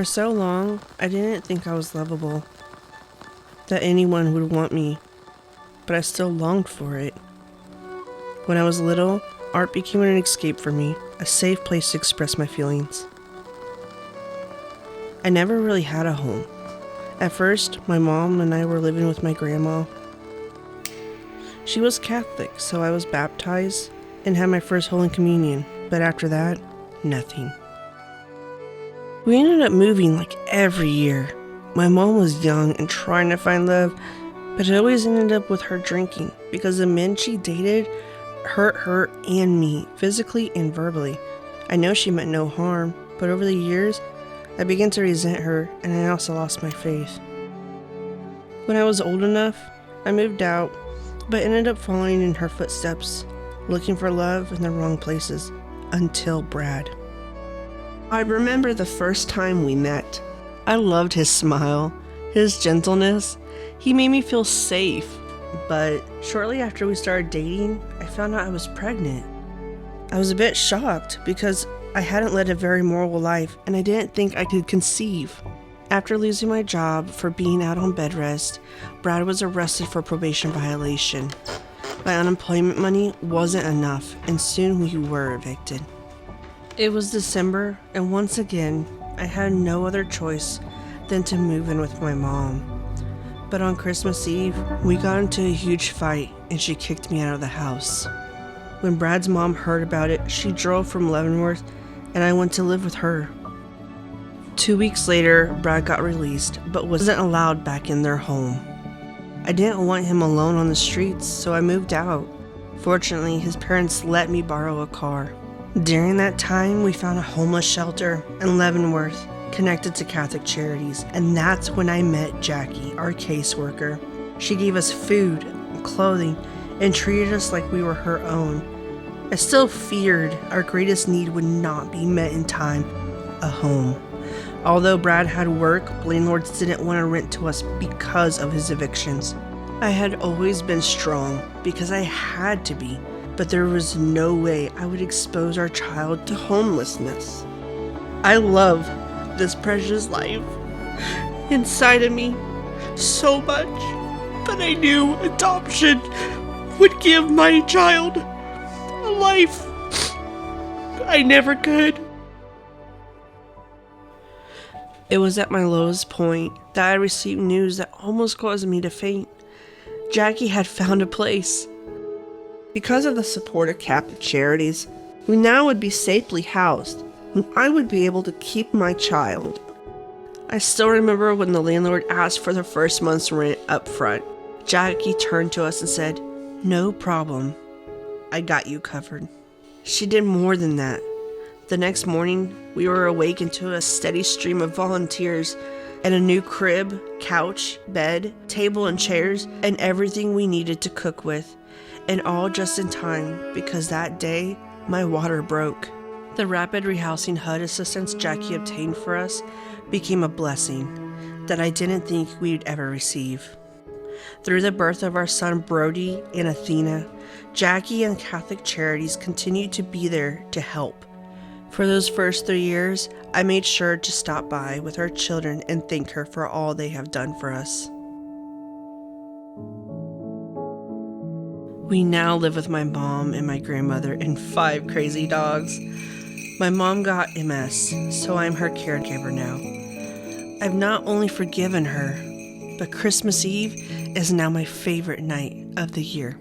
For so long, I didn't think I was lovable, that anyone would want me, but I still longed for it. When I was little, art became an escape for me, a safe place to express my feelings. I never really had a home. At first, my mom and I were living with my grandma. She was Catholic, so I was baptized and had my first Holy Communion, but after that, nothing. We ended up moving like every year. My mom was young and trying to find love, but it always ended up with her drinking because the men she dated hurt her and me, physically and verbally. I know she meant no harm, but over the years, I began to resent her and I also lost my faith. When I was old enough, I moved out, but ended up following in her footsteps, looking for love in the wrong places, until Brad. I remember the first time we met. I loved his smile, his gentleness. He made me feel safe, but shortly after we started dating, I found out I was pregnant. I was a bit shocked because I hadn't led a very moral life and I didn't think I could conceive. After losing my job for being out on bed rest, Brad was arrested for probation violation. My unemployment money wasn't enough and soon we were evicted. It was December, and once again, I had no other choice than to move in with my mom. But on Christmas Eve, we got into a huge fight, and she kicked me out of the house. When Brad's mom heard about it, she drove from Leavenworth, and I went to live with her. 2 weeks later, Brad got released, but wasn't allowed back in their home. I didn't want him alone on the streets, so I moved out. Fortunately, his parents let me borrow a car. During that time, we found a homeless shelter in Leavenworth connected to Catholic Charities, and that's when I met Jackie, our caseworker. She gave us food and clothing and treated us like we were her own. I still feared our greatest need would not be met in time, a home. Although Brad had work, landlords didn't want to rent to us because of his evictions. I had always been strong because I had to be. But there was no way I would expose our child to homelessness. I love this precious life inside of me so much, but I knew adoption would give my child a life I never could. It was at my lowest point that I received news that almost caused me to faint. Jackie had found a place. Because of the support of Catholic Charities, we now would be safely housed, and I would be able to keep my child. I still remember when the landlord asked for the first month's rent up front. Jackie turned to us and said, "No problem. I got you covered." She did more than that. The next morning, we were awakened to a steady stream of volunteers and a new crib, couch, bed, table, and chairs, and everything we needed to cook with. And all just in time, because that day, my water broke. The rapid rehousing HUD assistance Jackie obtained for us became a blessing that I didn't think we'd ever receive. Through the birth of our son Brody and Athena, Jackie and Catholic Charities continued to be there to help. For those first 3 years, I made sure to stop by with our children and thank her for all they have done for us. We now live with my mom and my grandmother and 5 crazy dogs. My mom got MS, so I'm her caregiver now. I've not only forgiven her, but Christmas Eve is now my favorite night of the year.